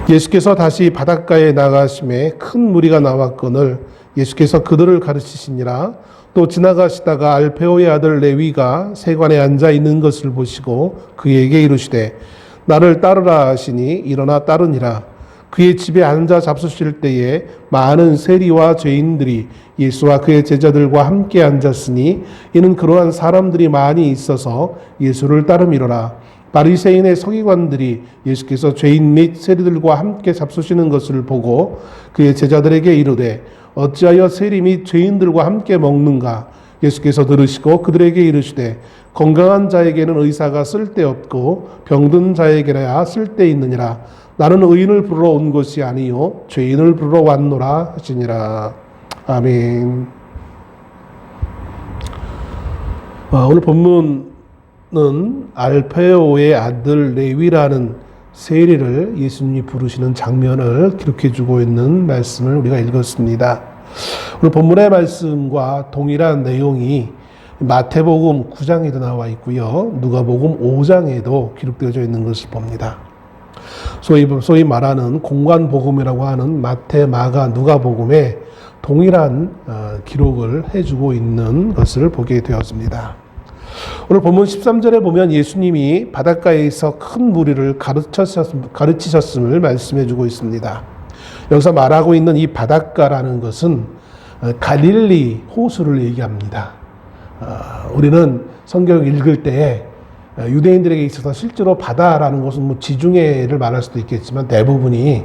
예수께서 다시 바닷가에 나가심에 큰 무리가 나왔거늘 예수께서 그들을 가르치시니라. 또 지나가시다가 알페오의 아들 레위가 세관에 앉아 있는 것을 보시고 그에게 이르시되 나를 따르라 하시니 일어나 따르니라. 그의 집에 앉아 잡수실 때에 많은 세리와 죄인들이 예수와 그의 제자들과 함께 앉았으니 이는 그러한 사람들이 많이 있어서 예수를 따름이로라. 바리새인의 서기관들이 예수께서 죄인 및 세리들과 함께 잡수시는 것을 보고 그의 제자들에게 이르되 어찌하여 세리 및 죄인들과 함께 먹는가? 예수께서 들으시고 그들에게 이르시되 건강한 자에게는 의사가 쓸데없고 병든 자에게야 쓸데있느니라. 나는 의인을 부르러 온 것이 아니요 죄인을 부르러 왔노라 하시니라. 아멘. 오늘 본문은 알페오의 아들 레위라는 세리를 예수님이 부르시는 장면을 기록해주고 있는 말씀을 우리가 읽었습니다. 오늘 본문의 말씀과 동일한 내용이 마태복음 9장에도 나와 있고요. 누가복음 5장에도 기록되어져 있는 것을 봅니다. 소위 말하는 공관복음이라고 하는 마태, 마가, 누가복음에 동일한 기록을 해주고 있는 것을 보게 되었습니다. 오늘 본문 13절에 보면 예수님이 바닷가에서 큰 무리를 가르치셨음을 말씀해 주고 있습니다. 여기서 말하고 있는 이 바닷가라는 것은 갈릴리 호수를 얘기합니다. 우리는 성경을 읽을 때 유대인들에게 있어서 실제로 바다라는 것은 뭐 지중해를 말할 수도 있겠지만 대부분이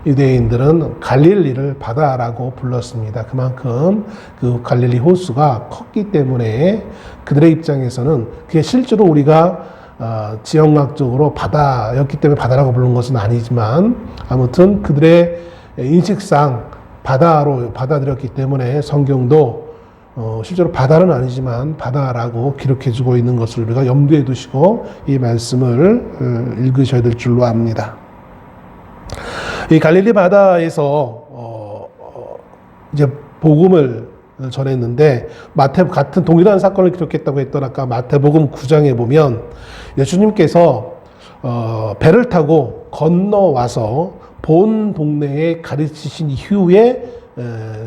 유대인들은 갈릴리를 바다라고 불렀습니다. 그만큼 그 갈릴리 호수가 컸기 때문에 그들의 입장에서는 그게 실제로 우리가 지역학적으로 바다였기 때문에 바다라고 부르는 것은 아니지만 아무튼 그들의 인식상 바다로 받아들였기 때문에 성경도 실제로 바다는 아니지만 바다라고 기록해주고 있는 것을 우리가 염두에 두시고 이 말씀을 읽으셔야 될 줄로 압니다. 이 갈릴리 바다에서 이제 복음을 전했는데 같은 동일한 사건을 기록했다고 했던 아까 마태복음 9장에 보면 예수님께서 배를 타고 건너와서 본 동네에 가르치신 이후에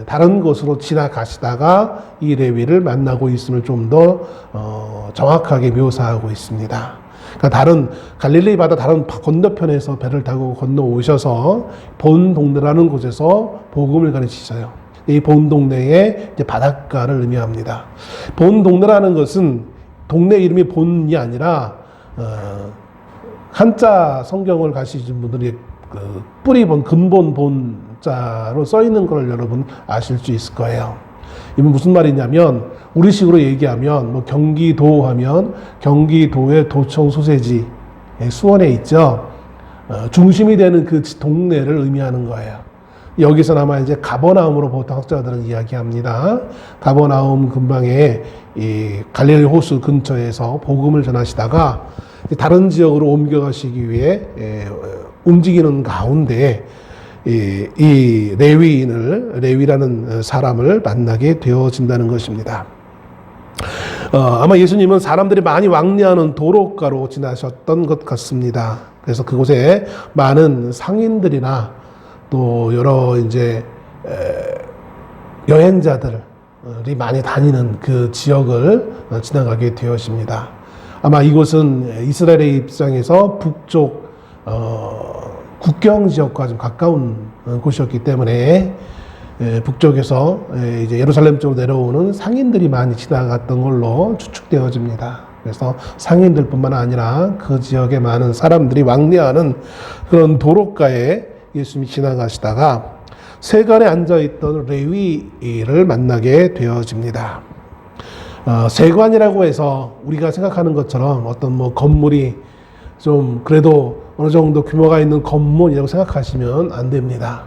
다른 곳으로 지나가시다가 이 레위를 만나고 있음을 좀 더 정확하게 묘사하고 있습니다. 그러니까 다른 갈릴리 바다 다른 건너편에서 배를 타고 건너오셔서 본 동네라는 곳에서 복음을 가르치셔요. 이 본 동네의 이제 바닷가를 의미합니다. 본 동네라는 것은 동네 이름이 본이 아니라 한자 성경을 가시는 분들이 그 뿌리본 근본 본자로 써 있는 걸 여러분 아실 수 있을 거예요. 이건 무슨 말이냐면 우리식으로 얘기하면 뭐 경기도 하면 경기도의 도청 소재지 수원에 있죠. 중심이 되는 그 동네를 의미하는 거예요. 여기서 아마 이제 가버나움으로 보통 학자들은 이야기합니다. 가버나움 근방에 이 갈릴리 호수 근처에서 복음을 전하시다가 다른 지역으로 옮겨가시기 위해 움직이는 가운데 이 레위라는 사람을 만나게 되어진다는 것입니다. 아마 예수님은 사람들이 많이 왕래하는 도로가로 지나셨던 것 같습니다. 그래서 그곳에 많은 상인들이나 또 여러 이제 여행자들이 많이 다니는 그 지역을 지나가게 되었습니다. 아마 이곳은 이스라엘의 입장에서 북쪽 국경 지역과 좀 가까운 곳이었기 때문에 북쪽에서 이제 예루살렘 쪽으로 내려오는 상인들이 많이 지나갔던 걸로 추측되어집니다. 그래서 상인들뿐만 아니라 그 지역에 많은 사람들이 왕래하는 그런 도로가에 예수님이 지나가시다가 세관에 앉아있던 레위를 만나게 되어집니다. 세관이라고 해서 우리가 생각하는 것처럼 어떤 뭐 건물이 좀 그래도 어느 정도 규모가 있는 건물이라고 생각하시면 안 됩니다.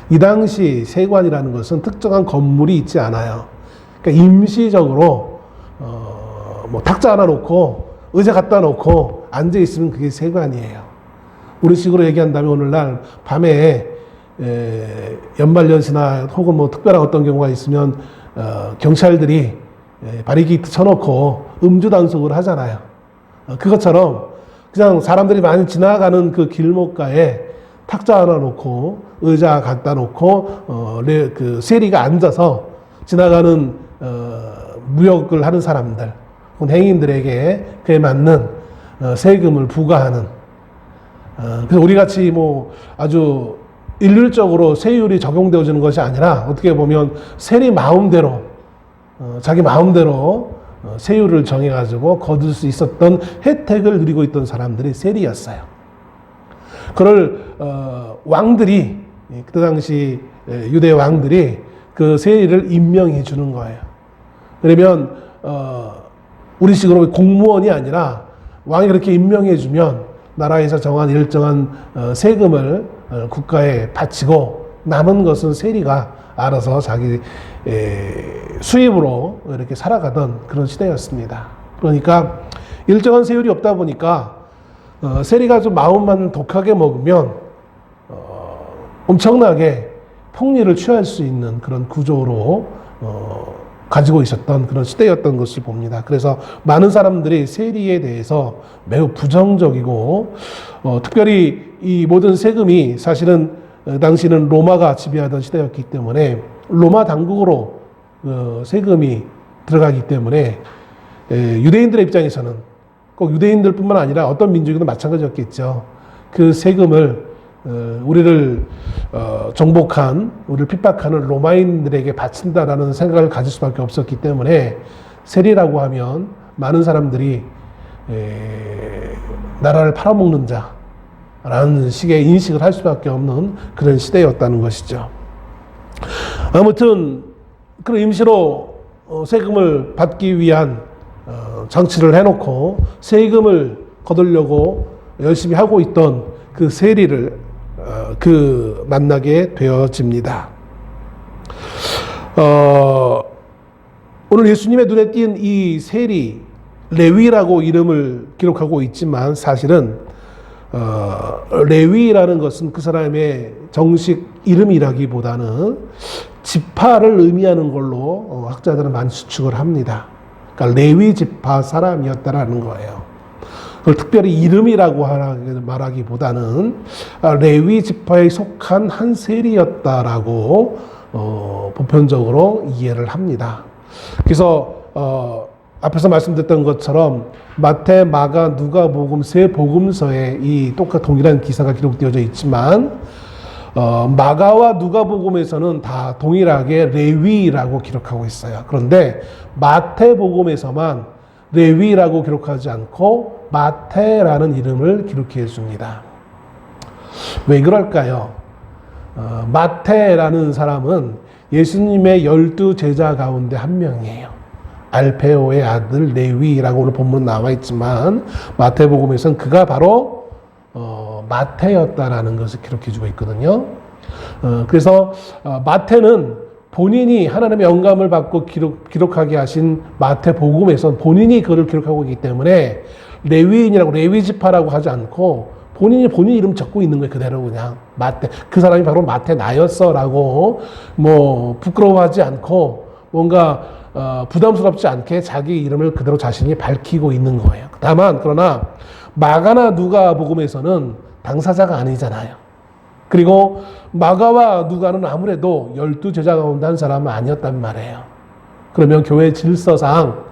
이 당시 세관이라는 것은 특정한 건물이 있지 않아요. 그러니까 임시적으로 뭐 탁자 하나 놓고 의자 갖다 놓고 앉아 있으면 그게 세관이에요. 우리식으로 얘기한다면 오늘날 밤에 연말연시나 혹은 뭐 특별한 어떤 경우가 있으면 경찰들이 바리게이트 쳐놓고 음주 단속을 하잖아요. 그것처럼 그냥 사람들이 많이 지나가는 그 길목가에 탁자 하나 놓고 의자 갖다 놓고 그 세리가 앉아서 지나가는 무역을 하는 사람들, 행인들에게 그에 맞는 세금을 부과하는. 그래서 우리 같이 뭐 아주 일률적으로 세율이 적용되어지는 것이 아니라 어떻게 보면 세리 마음대로 자기 마음대로 세율을 정해가지고 거둘 수 있었던 혜택을 누리고 있던 사람들이 세리였어요. 그걸 왕들이, 그때 당시 유대 왕들이 그 세리를 임명해 주는 거예요. 그러면 우리식으로 공무원이 아니라 왕이 그렇게 임명해 주면 나라에서 정한 일정한 세금을 국가에 바치고 남은 것은 세리가 알아서 자기 수입으로 이렇게 살아가던 그런 시대였습니다. 그러니까 일정한 세율이 없다 보니까 세리가 좀 마음만 독하게 먹으면 엄청나게 폭리를 취할 수 있는 그런 구조로 가지고 있었던 그런 시대였던 것을 봅니다. 그래서 많은 사람들이 세리에 대해서 매우 부정적이고 특별히 이 모든 세금이 사실은 당시는 로마가 지배하던 시대였기 때문에 로마 당국으로 세금이 들어가기 때문에 유대인들의 입장에서는 꼭 유대인들뿐만 아니라 어떤 민족이든 마찬가지였겠죠. 그 세금을 우리를 정복한, 우리를 핍박하는 로마인들에게 바친다라는 생각을 가질 수밖에 없었기 때문에 세리라고 하면 많은 사람들이 나라를 팔아먹는 자라는 식의 인식을 할 수밖에 없는 그런 시대였다는 것이죠. 아무튼 그런 임시로 세금을 받기 위한 장치를 해놓고 세금을 거두려고 열심히 하고 있던 그 세리를 만나게 되어집니다. 오늘 예수님의 눈에 띈 이 세리, 레위라고 이름을 기록하고 있지만 사실은 레위라는 것은 그 사람의 정식 이름이라기보다는 지파를 의미하는 걸로 학자들은 많이 추측을 합니다. 그러니까 레위 지파 사람이었다라는 거예요. 그걸 특별히 이름이라고 말하기보다는 레위 지파에 속한 한 세리였다라고 보편적으로 이해를 합니다. 그래서 앞에서 말씀드렸던 것처럼 마태, 마가, 누가복음 세 복음서에 이 동일한 기사가 기록되어져 있지만 마가와 누가복음에서는 다 동일하게 레위라고 기록하고 있어요. 그런데 마태복음에서만 레위라고 기록하지 않고 마태라는 이름을 기록해 줍니다. 왜 그럴까요? 마태라는 사람은 예수님의 12제자 가운데 한 명이에요. 알페오의 아들 레위라고 오늘 본문 나와 있지만 마태복음에서는 그가 바로 마태였다라는 것을 기록해 주고 있거든요. 그래서 마태는 본인이 하나님의 영감을 받고 기록하게 하신 마태복음에서 본인이 그를 기록하고 있기 때문에 레위인이라고 레위지파라고 하지 않고 본인 이름 적고 있는 거예요. 그대로 그냥 마태, 그 사람이 바로 마태 나였어라고 뭐 부끄러워하지 않고 뭔가 부담스럽지 않게 자기 이름을 그대로 자신이 밝히고 있는 거예요. 그러나 마가나 누가복음에서는 당사자가 아니잖아요. 그리고 마가와 누가는 아무래도 12제자 가운데 한 사람은 아니었단 말이에요. 그러면 교회 질서상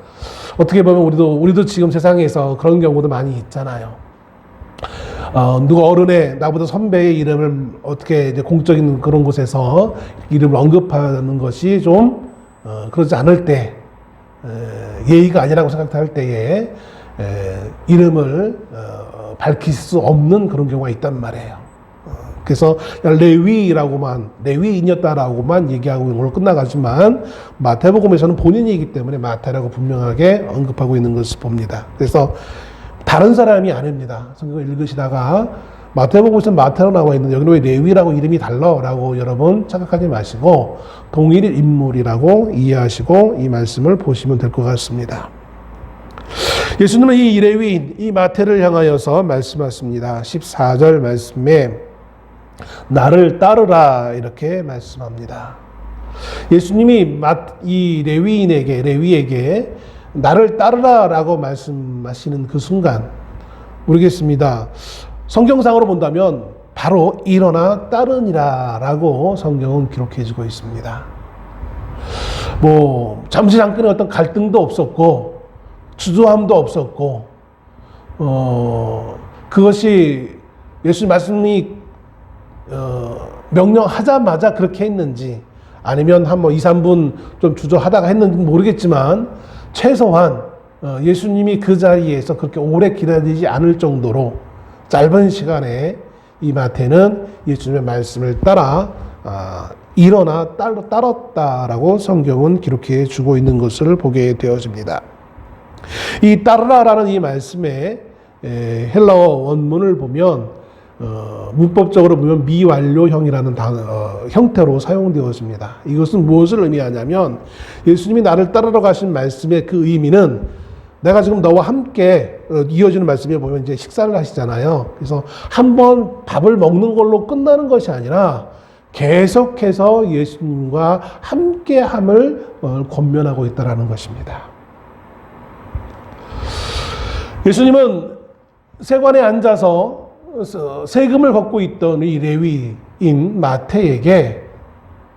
어떻게 보면 우리도 지금 세상에서 그런 경우도 많이 있잖아요. 누가 어른의 나보다 선배의 이름을 어떻게 이제 공적인 그런 곳에서 이름을 언급하는 것이 좀 그러지 않을 때 예의가 아니라고 생각할 때에 이름을 밝힐 수 없는 그런 경우가 있단 말이에요. 그래서 레위인이었다라고만 얘기하고 오늘 끝나가지만 마태복음에서는 본인이기 때문에 마태라고 분명하게 언급하고 있는 것을 봅니다. 그래서 다른 사람이 아닙니다. 성경을 읽으시다가 마태복음에서는 마태로 나와 있는데 여기는 왜 레위라고 이름이 달라라고 여러분 착각하지 마시고 동일 인물이라고 이해하시고 이 말씀을 보시면 될 것 같습니다. 예수님은 이 레위인, 이 마태를 향하여서 말씀하십니다. 14절 말씀에 나를 따르라 이렇게 말씀합니다. 예수님이 이 레위에게 나를 따르라라고 말씀하시는 그 순간 모르겠습니다. 성경상으로 본다면 바로 일어나 따르니라 라고 성경은 기록해 주고 있습니다. 뭐 잠시 잠깐의 어떤 갈등도 없었고 주저함도 없었고 그것이 예수님 말씀이 명령하자마자 그렇게 했는지 아니면 한 뭐 2, 3분 좀 주저하다가 했는지 모르겠지만 최소한 예수님이 그 자리에서 그렇게 오래 기다리지 않을 정도로 짧은 시간에 이 마태는 예수님의 말씀을 따라 일어나 따랐다라고 성경은 기록해 주고 있는 것을 보게 되어집니다. 이 따르라라는 이 말씀의 헬라어 원문을 보면 문법적으로 보면 미완료형이라는 형태로 사용되었습니다. 이것은 무엇을 의미하냐면 예수님이 나를 따르러 가신 말씀의 그 의미는 내가 지금 너와 함께 이어지는 말씀에 보면 이제 식사를 하시잖아요. 그래서 한번 밥을 먹는 걸로 끝나는 것이 아니라 계속해서 예수님과 함께함을 권면하고 있다는 것입니다. 예수님은 세관에 앉아서 세금을 걷고 있던 이 레위인 마태에게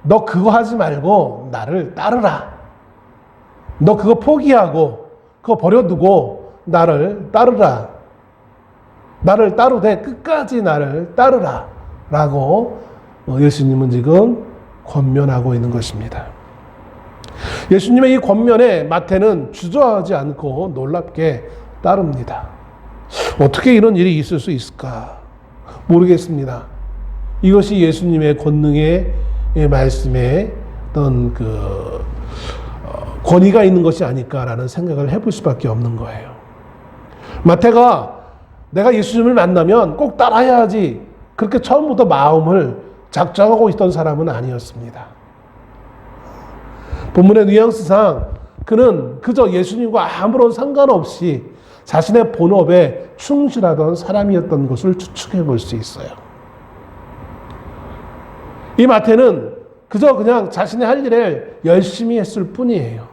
너 그거 하지 말고 나를 따르라. 너 그거 포기하고 그거 버려두고 나를 따르라. 나를 따르되 끝까지 나를 따르라. 라고 예수님은 지금 권면하고 있는 것입니다. 예수님의 이 권면에 마태는 주저하지 않고 놀랍게 따릅니다. 어떻게 이런 일이 있을 수 있을까? 모르겠습니다. 이것이 예수님의 권능의 말씀에 어떤 권위가 있는 것이 아닐까라는 생각을 해볼 수밖에 없는 거예요. 마태가 내가 예수님을 만나면 꼭 따라야지 그렇게 처음부터 마음을 작정하고 있던 사람은 아니었습니다. 본문의 뉘앙스상 그는 그저 예수님과 아무런 상관없이 자신의 본업에 충실하던 사람이었던 것을 추측해 볼 수 있어요. 이 마태는 그저 그냥 자신의 할 일을 열심히 했을 뿐이에요.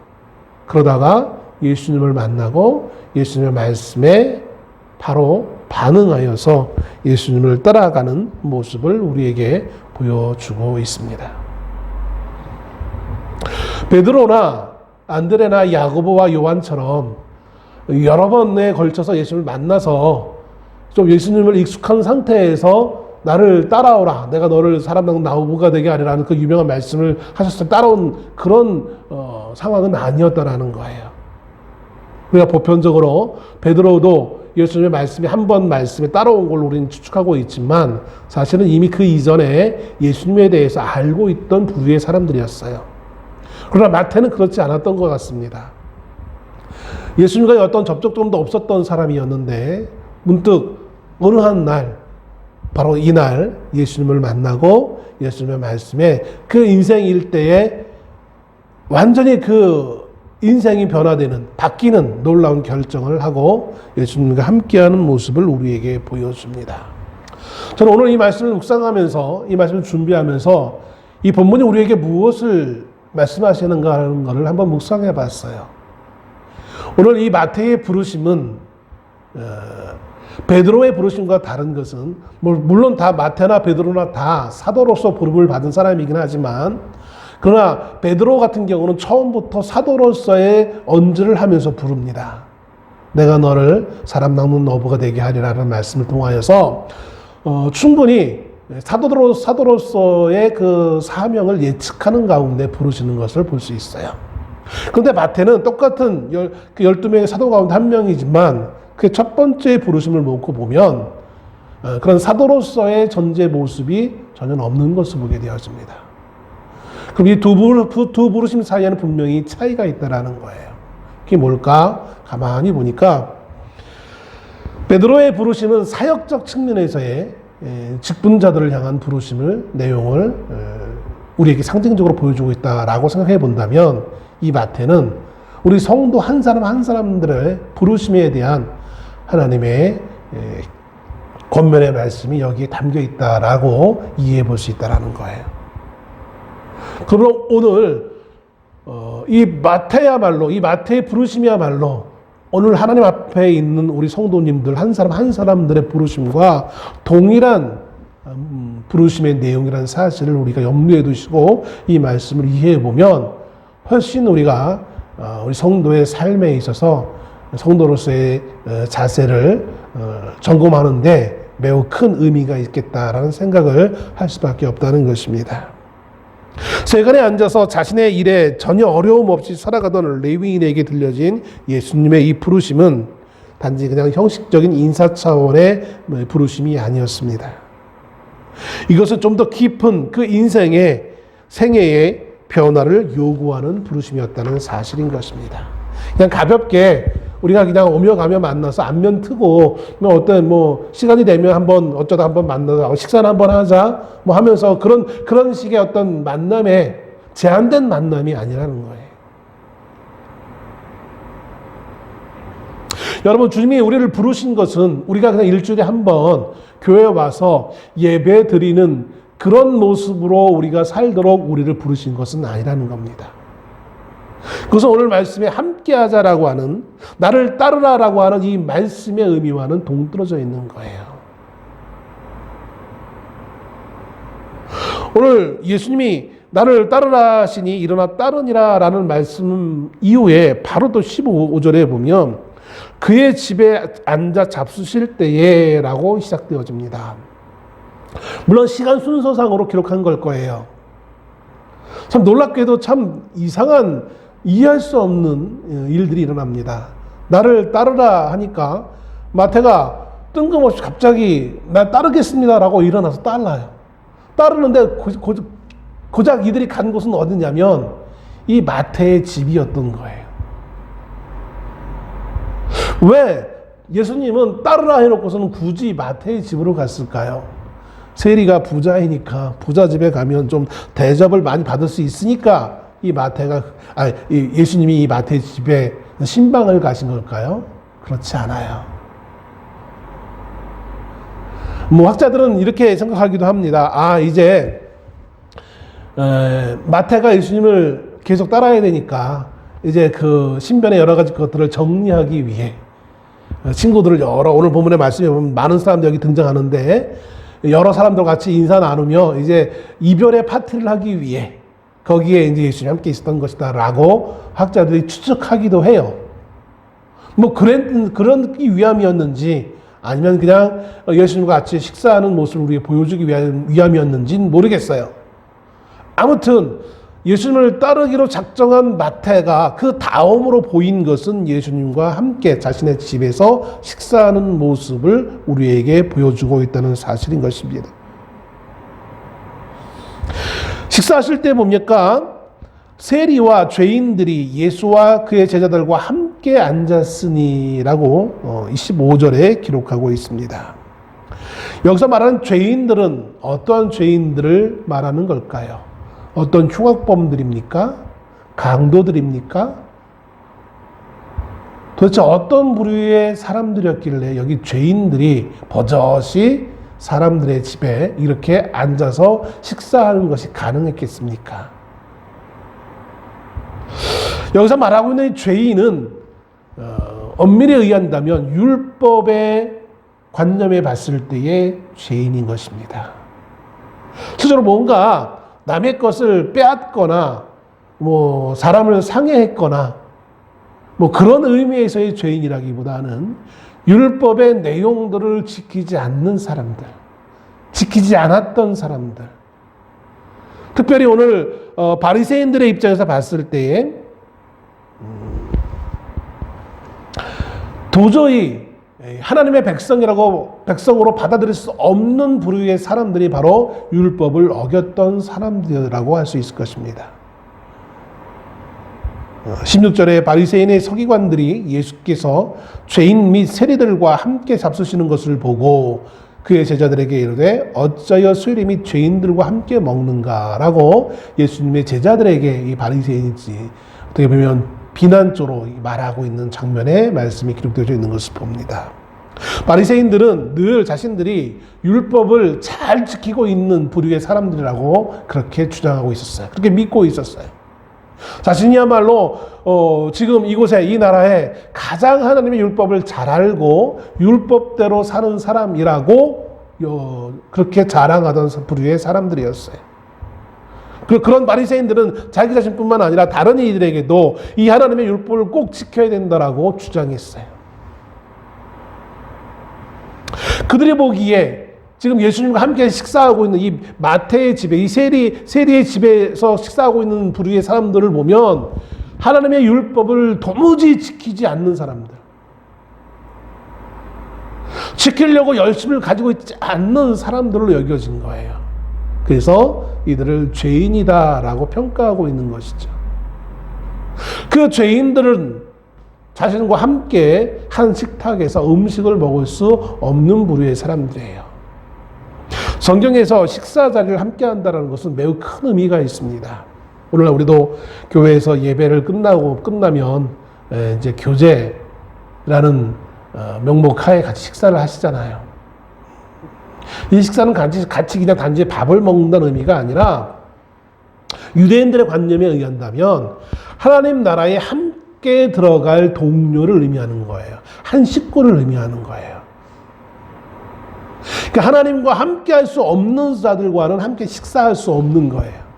그러다가 예수님을 만나고 예수님의 말씀에 바로 반응하여서 예수님을 따라가는 모습을 우리에게 보여주고 있습니다. 베드로나 안드레나 야고보와 요한처럼 여러 번에 걸쳐서 예수님을 만나서 좀 예수님을 익숙한 상태에서 나를 따라오라. 내가 너를 사람당 나무가 되게 하리라는 그 유명한 말씀을 하셨을 때 따라온 그런 상황은 아니었다라는 거예요. 우리가 보편적으로 베드로도 예수님의 말씀이 한 번 말씀에 따라온 걸로 우리는 추측하고 있지만 사실은 이미 그 이전에 예수님에 대해서 알고 있던 부류의 사람들이었어요. 그러나 마태는 그렇지 않았던 것 같습니다. 예수님과의 어떤 접촉점도 없었던 사람이었는데 문득 어느 한 날 바로 이날 예수님을 만나고 예수님의 말씀에 그 인생 일대에 완전히 그 인생이 변화되는 바뀌는 놀라운 결정을 하고 예수님과 함께하는 모습을 우리에게 보여줍니다. 저는 오늘 이 말씀을 묵상하면서 이 말씀을 준비하면서 이 본문이 우리에게 무엇을 말씀하시는가 하는 것을 한번 묵상해 봤어요. 오늘 이 마태의 부르심은 베드로의 부르심과 다른 것은 물론 다 마태나 베드로나 다 사도로서 부름을 받은 사람이긴 하지만 그러나 베드로 같은 경우는 처음부터 사도로서의 언질을 하면서 부릅니다. 내가 너를 사람 낚는 어부가 되게 하리라는 말씀을 통하여서 충분히 사도로서의 그 사명을 예측하는 가운데 부르시는 것을 볼 수 있어요. 그런데 마태는 똑같은 12명의 사도 가운데 한 명이지만 그 첫 번째 부르심을 놓고 보면 그런 사도로서의 존재 모습이 전혀 없는 것을 보게 되어집니다. 그럼 이 두 부르심 사이에는 분명히 차이가 있다라는 거예요. 그게 뭘까? 가만히 보니까 베드로의 부르심은 사역적 측면에서의 직분자들을 향한 부르심을 내용을 우리에게 상징적으로 보여주고 있다라고 생각해 본다면 이 마태는 우리 성도 한 사람 한 사람들의 부르심에 대한 하나님의 권면의 말씀이 여기에 담겨 있다라고 이해해 볼 수 있다라는 거예요. 그러면 오늘 이 마태야말로 이 마태의 부르심이야말로 오늘 하나님 앞에 있는 우리 성도님들 한 사람 한 사람들의 부르심과 동일한 부르심의 내용이라는 사실을 우리가 염두에 두시고 이 말씀을 이해해 보면 훨씬 우리가 우리 성도의 삶에 있어서 성도로서의 자세를 점검하는데 매우 큰 의미가 있겠다라는 생각을 할 수밖에 없다는 것입니다. 세간에 앉아서 자신의 일에 전혀 어려움 없이 살아가던 레위인에게 들려진 예수님의 이 부르심은 단지 그냥 형식적인 인사 차원의 부르심이 아니었습니다. 이것은 좀 더 깊은 그 인생의 생애의 변화를 요구하는 부르심이었다는 사실인 것입니다. 그냥 가볍게 우리가 그냥 오며 가며 만나서 안면 트고 어떤 시간이 되면 한번 어쩌다 한번 만나서 식사나 한번 하자 하면서 그런 식의 어떤 만남에 제한된 만남이 아니라는 거예요. 여러분, 주님이 우리를 부르신 것은 우리가 그냥 일주일에 한번 교회에 와서 예배 드리는 그런 모습으로 우리가 살도록 우리를 부르신 것은 아니라는 겁니다. 그것은 오늘 말씀에 함께하자라고 하는, 나를 따르라라고 하는 이 말씀의 의미와는 동떨어져 있는 거예요. 오늘 예수님이 나를 따르라 하시니 일어나 따르니라 라는 말씀 이후에 바로 또 15절에 보면 그의 집에 앉아 잡수실 때에 라고 시작되어집니다. 물론 시간 순서상으로 기록한 걸 거예요. 참 놀랍게도 참 이상한, 이해할 수 없는 일들이 일어납니다. 나를 따르라 하니까 마태가 뜬금없이 갑자기 나 따르겠습니다라고 일어나서 따르는데 고작 이들이 간 곳은 어디냐면 이 마태의 집이었던 거예요. 왜 예수님은 따르라 해놓고서는 굳이 마태의 집으로 갔을까요? 세리가 부자이니까 부자 집에 가면 좀 대접을 많이 받을 수 있으니까 예수님이 이 마태의 집에 신방을 가신 걸까요? 그렇지 않아요. 학자들은 이렇게 생각하기도 합니다. 이제 마태가 예수님을 계속 따라야 되니까 이제 그 신변의 여러 가지 것들을 정리하기 위해 친구들을 오늘 본문의 말씀에 보면 많은 사람들이 여기 등장하는데 여러 사람들과 같이 인사 나누며 이제 이별의 파티를 하기 위해 거기에 이제 예수님이 함께 있었던 것이다라고 학자들이 추측하기도 해요. 그런 위함이었는지 아니면 그냥 예수님과 같이 식사하는 모습을 우리에게 보여주기 위함이었는지는 모르겠어요. 아무튼 예수님을 따르기로 작정한 마태가 그 다음으로 보인 것은 예수님과 함께 자신의 집에서 식사하는 모습을 우리에게 보여주고 있다는 사실인 것입니다. 식사하실 때 뭡니까? 세리와 죄인들이 예수와 그의 제자들과 함께 앉았으니라고 25절에 기록하고 있습니다. 여기서 말하는 죄인들은 어떠한 죄인들을 말하는 걸까요? 어떤 흉악범들입니까? 강도들입니까? 도대체 어떤 부류의 사람들이었길래 여기 죄인들이 버젓이 사람들의 집에 이렇게 앉아서 식사하는 것이 가능했겠습니까? 여기서 말하고 있는 죄인은 엄밀히 의한다면 율법의 관념에 봤을 때의 죄인인 것입니다. 실제로 뭔가 남의 것을 빼앗거나 사람을 상해했거나 그런 의미에서의 죄인이라기보다는 율법의 내용들을 지키지 않는 사람들, 지키지 않았던 사람들, 특별히 오늘 바리새인들의 입장에서 봤을 때에 도저히 하나님의 백성으로 받아들일 수 없는 부류의 사람들이 바로 율법을 어겼던 사람들이라고 할 수 있을 것입니다. 16절에 바리새인의 서기관들이 예수께서 죄인 및 세리들과 함께 잡수시는 것을 보고 그의 제자들에게 이르되 어찌하여 세리 및 죄인들과 함께 먹는가라고 예수님의 제자들에게 이 바리새인인지 어떻게 보면 비난조로 말하고 있는 장면에 말씀이 기록되어 있는 것을 봅니다. 바리새인들은 늘 자신들이 율법을 잘 지키고 있는 부류의 사람들이라고 그렇게 주장하고 있었어요. 그렇게 믿고 있었어요. 자신이야말로 지금 이곳에, 이 나라에 가장 하나님의 율법을 잘 알고 율법대로 사는 사람이라고 그렇게 자랑하던 부류의 사람들이었어요. 그런 바리새인들은 자기 자신뿐만 아니라 다른 이들에게도 이 하나님의 율법을 꼭 지켜야 된다라고 주장했어요. 그들이 보기에 지금 예수님과 함께 식사하고 있는 이 마태의 집에, 이 세리의 집에서 식사하고 있는 부류의 사람들을 보면 하나님의 율법을 도무지 지키지 않는 사람들, 지키려고 열심을 가지고 있지 않는 사람들로 여겨진 거예요. 그래서 이들을 죄인이다라고 평가하고 있는 것이죠. 그 죄인들은 자신과 함께 한 식탁에서 음식을 먹을 수 없는 부류의 사람들이에요. 성경에서 식사 자리를 함께 한다는 것은 매우 큰 의미가 있습니다. 오늘날 우리도 교회에서 예배를 끝나면 이제 교제라는 명목 하에 같이 식사를 하시잖아요. 이 식사는 같이 그냥 단지 밥을 먹는다는 의미가 아니라 유대인들의 관념에 의한다면 하나님 나라에 함께 들어갈 동료를 의미하는 거예요. 한 식구를 의미하는 거예요. 그러니까 하나님과 함께 할 수 없는 자들과는 함께 식사할 수 없는 거예요.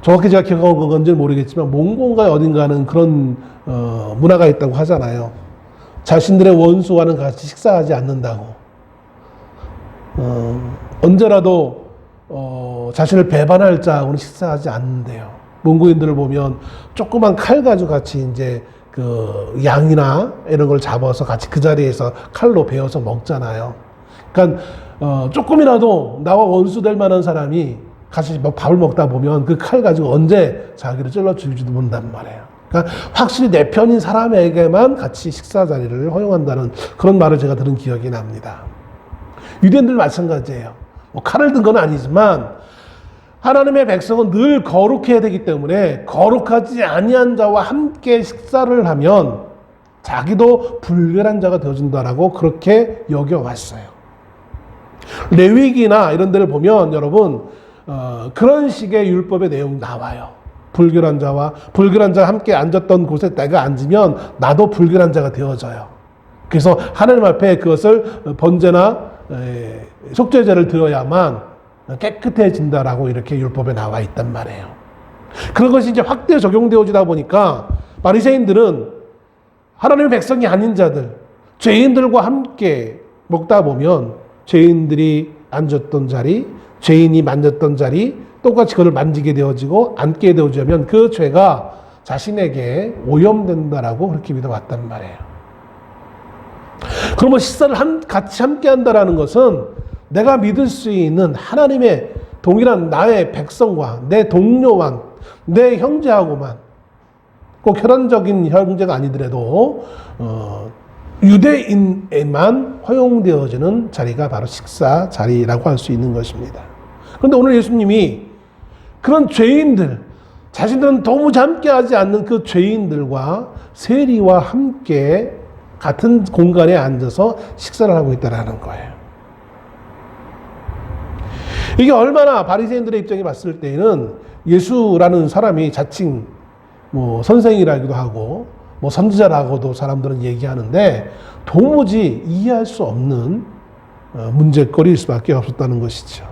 정확히 제가 기억하고 건지는 모르겠지만 몽골과 어딘가는 그런 문화가 있다고 하잖아요. 자신들의 원수와는 같이 식사하지 않는다고. 언제라도 자신을 배반할 자하고는 식사하지 않는데요. 몽고인들을 보면 조그만 칼 가지고 같이 이제 그 양이나 이런 걸 잡아서 같이 그 자리에서 칼로 베어서 먹잖아요. 그러니까 조금이라도 나와 원수 될 만한 사람이 같이 밥을 먹다 보면 그 칼 가지고 언제 자기를 찔러 죽일지도 모른단 말이에요. 그러니까 확실히 내 편인 사람에게만 같이 식사 자리를 허용한다는 그런 말을 제가 들은 기억이 납니다. 유대인들 마찬가지예요. 칼을 든 건 아니지만 하나님의 백성은 늘 거룩해야 되기 때문에 거룩하지 아니한 자와 함께 식사를 하면 자기도 불결한 자가 되어진다라고 그렇게 여겨왔어요. 레위기나 이런 데를 보면 여러분 그런 식의 율법의 내용이 나와요. 불결한 자와 함께 앉았던 곳에 내가 앉으면 나도 불결한 자가 되어져요. 그래서 하나님 앞에 그것을 번제나 속죄제를 드려야만 깨끗해진다라고 이렇게 율법에 나와 있단 말이에요. 그런 것이 이제 확대 적용되어지다 보니까 바리새인들은 하나님의 백성이 아닌 자들, 죄인들과 함께 먹다 보면 죄인들이 앉았던 자리, 죄인이 만졌던 자리, 똑같이 그걸 만지게 되어지고 앉게 되어지면 그 죄가 자신에게 오염된다라고 그렇게 믿어왔단 말이에요. 그러면 식사를 같이 함께 한다라는 것은 내가 믿을 수 있는 하나님의 동일한 나의 백성과 내 동료와 내 형제하고만 꼭 혈연적인 형제가 아니더라도 유대인에만 허용되어지는 자리가 바로 식사 자리라고 할 수 있는 것입니다. 그런데 오늘 예수님이 그런 죄인들, 자신들은 도무지 함께하지 않는 그 죄인들과 세리와 함께 같은 공간에 앉아서 식사를 하고 있다는 거예요. 이게 얼마나 바리새인들의 입장에 봤을 때에는 예수라는 사람이 자칭 선생이라기도 하고 선지자라고도 사람들은 얘기하는데 도무지 이해할 수 없는 문제거리일 수밖에 없었다는 것이죠.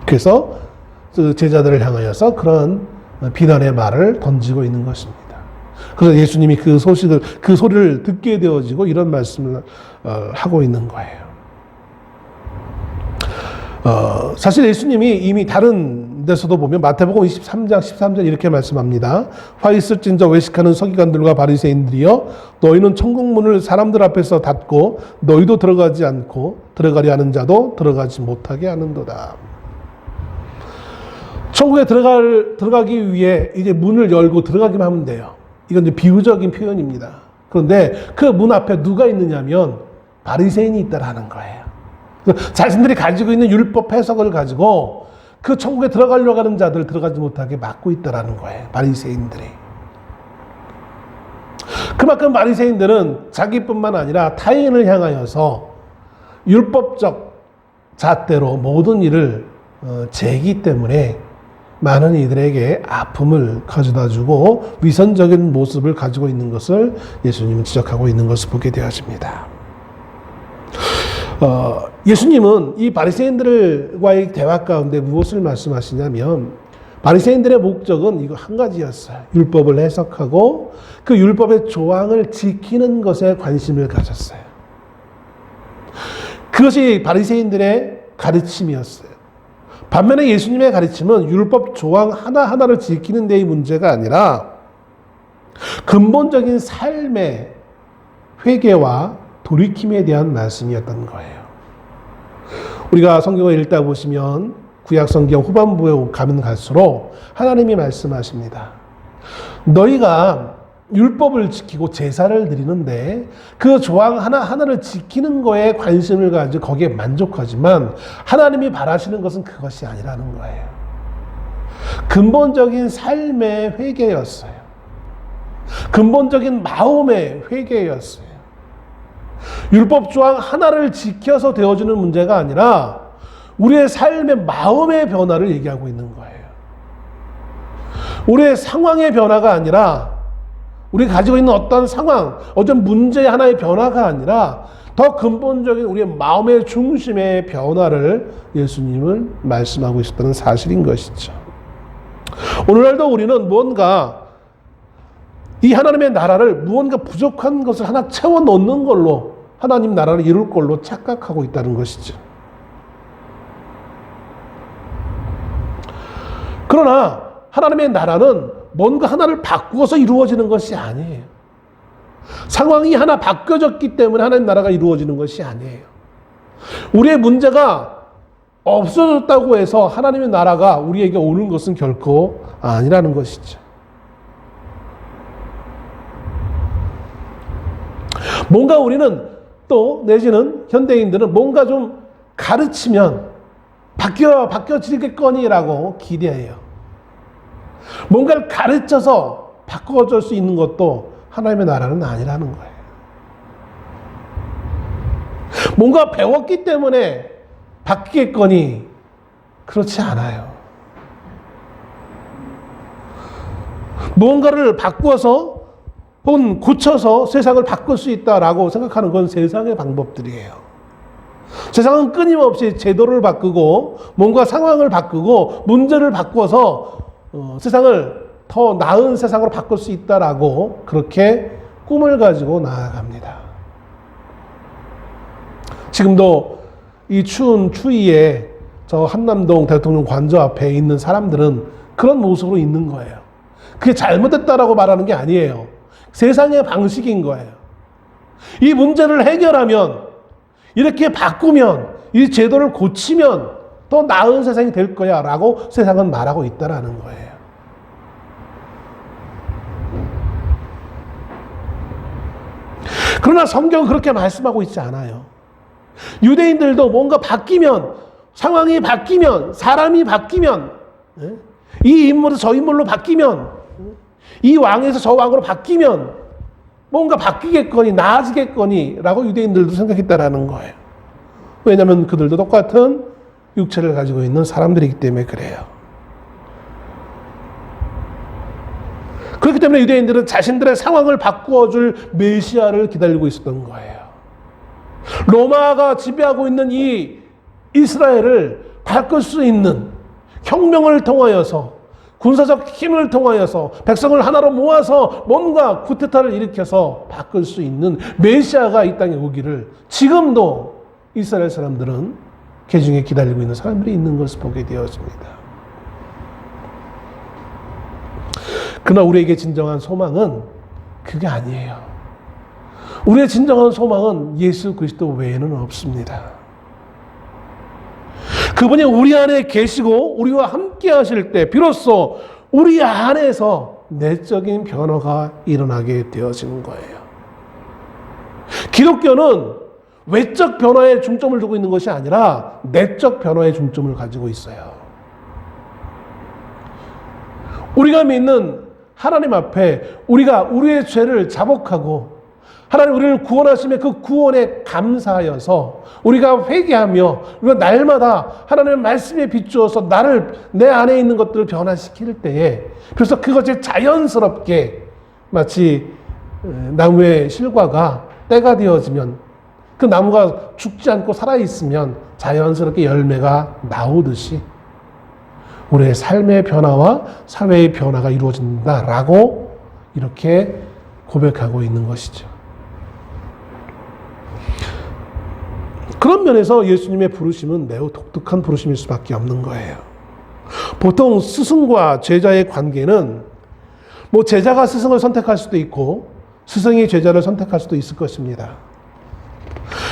그래서 제자들을 향하여서 그런 비난의 말을 던지고 있는 것입니다. 그래서 예수님이 그 소리를 듣게 되어지고 이런 말씀을 하고 있는 거예요. 사실 예수님이 이미 다른 데서도 보면 마태복음 23장 13절 이렇게 말씀합니다. 화 있을진저 외식하는 서기관들과 바리새인들이여 너희는 천국문을 사람들 앞에서 닫고 너희도 들어가지 않고 들어가려 하는 자도 들어가지 못하게 하는도다. 천국에 들어가기 위해 이제 문을 열고 들어가기만 하면 돼요. 이건 이제 비유적인 표현입니다. 그런데 그 문 앞에 누가 있느냐면 바리새인이 있다라는 거예요. 자신들이 가지고 있는 율법 해석을 가지고 그 천국에 들어가려고 하는 자들 들어가지 못하게 막고 있다라는 거예요. 바리새인들이. 그만큼 바리새인들은 자기뿐만 아니라 타인을 향하여서 율법적 잣대로 모든 일을 재기 때문에 많은 이들에게 아픔을 가져다주고 위선적인 모습을 가지고 있는 것을 예수님은 지적하고 있는 것을 보게 되어집니다. 예수님은 이 바리새인들과의 대화 가운데 무엇을 말씀하시냐면 바리새인들의 목적은 이거 한 가지였어요. 율법을 해석하고 그 율법의 조항을 지키는 것에 관심을 가졌어요. 그것이 바리새인들의 가르침이었어요. 반면에 예수님의 가르침은 율법 조항 하나하나를 지키는 데의 문제가 아니라 근본적인 삶의 회개와 돌이킴에 대한 말씀이었던 거예요. 우리가 성경을 읽다 보시면 구약 성경 후반부에 가면 갈수록 하나님이 말씀하십니다. 너희가 율법을 지키고 제사를 드리는데 그 조항 하나하나를 지키는 거에 관심을 가지고 거기에 만족하지만 하나님이 바라시는 것은 그것이 아니라는 거예요. 근본적인 삶의 회개였어요. 근본적인 마음의 회개였어요. 율법 조항 하나를 지켜서 되어지는 문제가 아니라 우리의 삶의 마음의 변화를 얘기하고 있는 거예요. 우리의 상황의 변화가 아니라 우리가 가지고 있는 어떤 상황, 어떤 문제 하나의 변화가 아니라 더 근본적인 우리의 마음의 중심의 변화를 예수님은 말씀하고 있었다는 사실인 것이죠. 오늘날도 우리는 무언가 이 하나님의 나라를 무언가 부족한 것을 하나 채워 넣는 걸로 하나님 나라를 이룰 걸로 착각하고 있다는 것이죠. 그러나 하나님의 나라는 뭔가 하나를 바꾸어서 이루어지는 것이 아니에요. 상황이 하나 바뀌어졌기 때문에 하나님 나라가 이루어지는 것이 아니에요. 우리의 문제가 없어졌다고 해서 하나님의 나라가 우리에게 오는 것은 결코 아니라는 것이죠. 뭔가 우리는 또 내지는 현대인들은 뭔가 좀 가르치면 바뀌어지겠거니라고 기대해요. 뭔가를 가르쳐서 바꿔줄 수 있는 것도 하나님의 나라는 아니라는 거예요. 뭔가 배웠기 때문에 바뀌겠거니 그렇지 않아요. 무언가를 바꾸어서 혹은 고쳐서 세상을 바꿀 수 있다라고 생각하는 건 세상의 방법들이에요. 세상은 끊임없이 제도를 바꾸고 뭔가 상황을 바꾸고 문제를 바꿔서 세상을 더 나은 세상으로 바꿀 수 있다라고 그렇게 꿈을 가지고 나아갑니다. 지금도 이 추운 추위에 저 한남동 대통령 관저 앞에 있는 사람들은 그런 모습으로 있는 거예요. 그게 잘못됐다라고 말하는 게 아니에요. 세상의 방식인 거예요. 이 문제를 해결하면, 이렇게 바꾸면, 이 제도를 고치면 더 나은 세상이 될 거야 라고 세상은 말하고 있다라는 거예요. 그러나 성경은 그렇게 말씀하고 있지 않아요. 유대인들도 뭔가 바뀌면, 상황이 바뀌면, 사람이 바뀌면, 이 인물에서 저 인물로 바뀌면, 이 왕에서 저 왕으로 바뀌면 뭔가 바뀌겠거니 나아지겠거니 라고 유대인들도 생각했다라는 거예요. 왜냐하면 그들도 똑같은 육체를 가지고 있는 사람들이기 때문에 그래요. 그렇기 때문에 유대인들은 자신들의 상황을 바꾸어줄 메시아를 기다리고 있었던 거예요. 로마가 지배하고 있는 이 이스라엘을 바꿀 수 있는 혁명을 통하여서, 군사적 힘을 통하여서 백성을 하나로 모아서 뭔가 쿠데타를 일으켜서 바꿀 수 있는 메시아가 이 땅에 오기를 지금도 이스라엘 사람들은 개중에 기다리고 있는 사람들이 있는 것을 보게 되어집니다. 그러나 우리에게 진정한 소망은 그게 아니에요. 우리의 진정한 소망은 예수 그리스도 외에는 없습니다. 그분이 우리 안에 계시고 우리와 함께 하실 때 비로소 우리 안에서 내적인 변화가 일어나게 되어지는 거예요. 기독교는 외적 변화에 중점을 두고 있는 것이 아니라 내적 변화에 중점을 가지고 있어요. 우리가 믿는 하나님 앞에 우리가 우리의 죄를 자복하고 하나님 우리를 구원하심에 그 구원에 감사하여서 우리가 회개하며 우리가 날마다 하나님의 말씀에 비추어서 나를 내 안에 있는 것들을 변화시킬 때에 그래서 그것이 자연스럽게 마치 나무의 실과가 때가 되어지면 그 나무가 죽지 않고 살아있으면 자연스럽게 열매가 나오듯이 우리의 삶의 변화와 사회의 변화가 이루어진다라고 이렇게 고백하고 있는 것이죠. 그런 면에서 예수님의 부르심은 매우 독특한 부르심일 수밖에 없는 거예요. 보통 스승과 제자의 관계는 뭐 제자가 스승을 선택할 수도 있고 스승이 제자를 선택할 수도 있을 것입니다.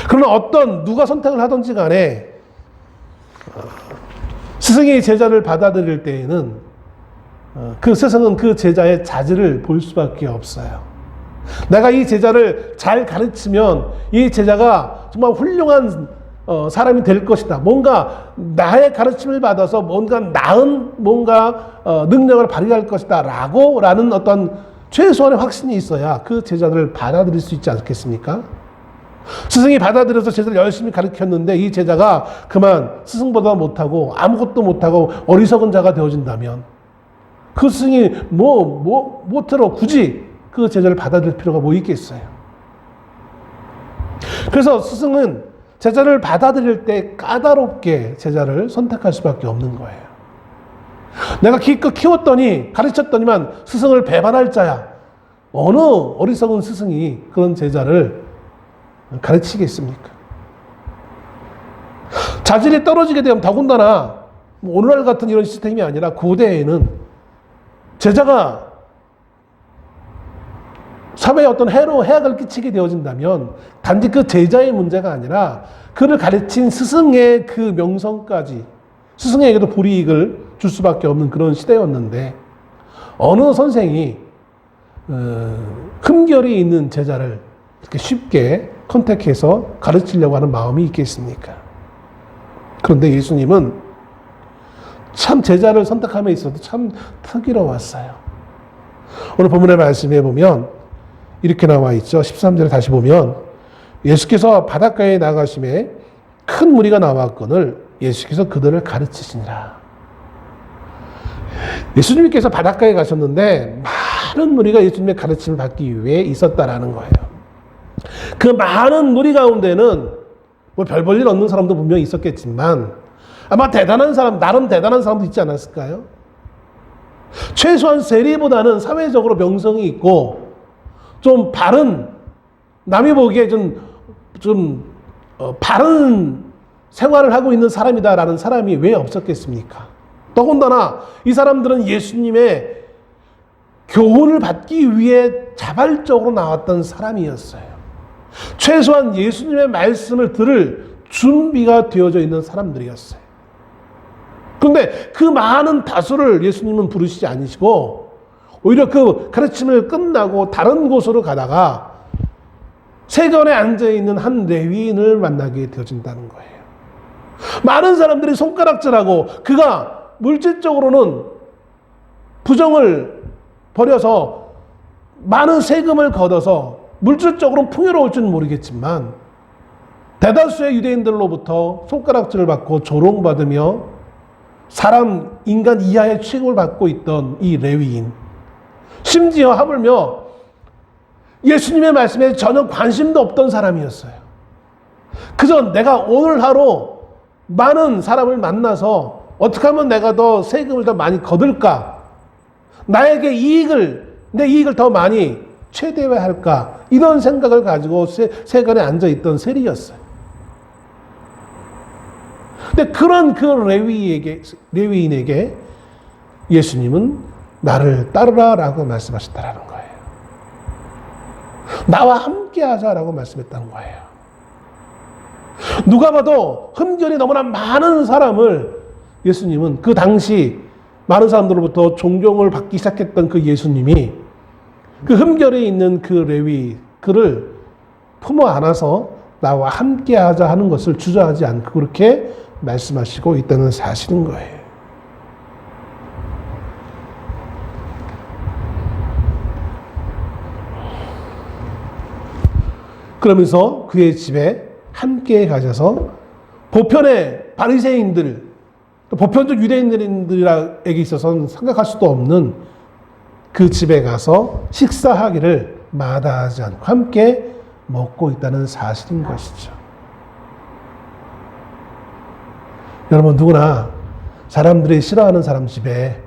그러나 누가 선택을 하든지 간에 스승이 제자를 받아들일 때에는 그 스승은 그 제자의 자질을 볼 수밖에 없어요. 내가 이 제자를 잘 가르치면 이 제자가 정말 훌륭한 사람이 될 것이다. 뭔가 나의 가르침을 받아서 나은 능력을 발휘할 것이다. 라는 어떤 최소한의 확신이 있어야 그 제자들을 받아들일 수 있지 않겠습니까? 스승이 받아들여서 제자를 열심히 가르쳤는데 이 제자가 그만 스승보다 못하고 아무것도 못하고 어리석은 자가 되어진다면 그 스승이 못해로 굳이 그 제자를 받아들일 필요가 뭐 있겠어요. 그래서 스승은 제자를 받아들일 때 까다롭게 제자를 선택할 수밖에 없는 거예요. 내가 기껏 키웠더니 가르쳤더니만 스승을 배반할 자야. 어느 어리석은 스승이 그런 제자를 가르치겠습니까? 자질이 떨어지게 되면 더군다나 오늘날 같은 이런 시스템이 아니라 고대에는 제자가 사회에 어떤 해악을 끼치게 되어진다면 단지 그 제자의 문제가 아니라 그를 가르친 스승의 그 명성까지 스승에게도 불이익을 줄 수밖에 없는 그런 시대였는데 어느 선생이 흠결이 있는 제자를 이렇게 쉽게 컨택해서 가르치려고 하는 마음이 있겠습니까? 그런데 예수님은 참 제자를 선택함에 있어도 참 특이로웠어요. 오늘 본문의 말씀에 보면 이렇게 나와 있죠. 13절에 다시 보면 예수께서 바닷가에 나가심에 큰 무리가 나왔거늘 예수께서 그들을 가르치시니라. 예수님께서 바닷가에 가셨는데 많은 무리가 예수님의 가르침을 받기 위해 있었다라는 거예요. 그 많은 무리 가운데는 뭐 별 볼 일 없는 사람도 분명히 있었겠지만 아마 나름 대단한 사람도 있지 않았을까요? 최소한 세리보다는 사회적으로 명성이 있고 좀 남이 보기에 바른 생활을 하고 있는 사람이다라는 사람이 왜 없었겠습니까? 더군다나 이 사람들은 예수님의 교훈을 받기 위해 자발적으로 나왔던 사람이었어요. 최소한 예수님의 말씀을 들을 준비가 되어져 있는 사람들이었어요. 그런데 그 많은 다수를 예수님은 부르시지 않으시고 오히려 그 가르침을 끝나고 다른 곳으로 가다가 세견에 앉아있는 한 레위인을 만나게 되어진다는 거예요. 많은 사람들이 손가락질하고 그가 물질적으로는 부정을 벌여서 많은 세금을 걷어서 물질적으로는 풍요로울 줄은 모르겠지만 대다수의 유대인들로부터 손가락질을 받고 조롱받으며 인간 이하의 취급을 받고 있던 이 레위인, 심지어 하물며 예수님의 말씀에 전혀 관심도 없던 사람이었어요. 그저 내가 오늘 하루 많은 사람을 만나서 어떻게 하면 내가 더 세금을 더 많이 거둘까? 나에게 내 이익을 더 많이 최대화할까? 이런 생각을 가지고 세간에 앉아있던 세리였어요. 근데 그런 그 레위인에게 예수님은 나를 따르라 라고 말씀하셨다라는 거예요. 나와 함께 하자라고 말씀했다는 거예요. 누가 봐도 흠결이 너무나 많은 사람을 예수님은 그 당시 많은 사람들로부터 존경을 받기 시작했던 그 예수님이 그 흠결에 있는 그를 품어 안아서 나와 함께 하자 하는 것을 주저하지 않고 그렇게 말씀하시고 있다는 사실인 거예요. 그러면서 그의 집에 함께 가셔서 보편의 바리새인들, 보편적 유대인들에게 있어서는 생각할 수도 없는 그 집에 가서 식사하기를 마다하지 않고 함께 먹고 있다는 사실인 것이죠. 여러분, 누구나 사람들이 싫어하는 사람 집에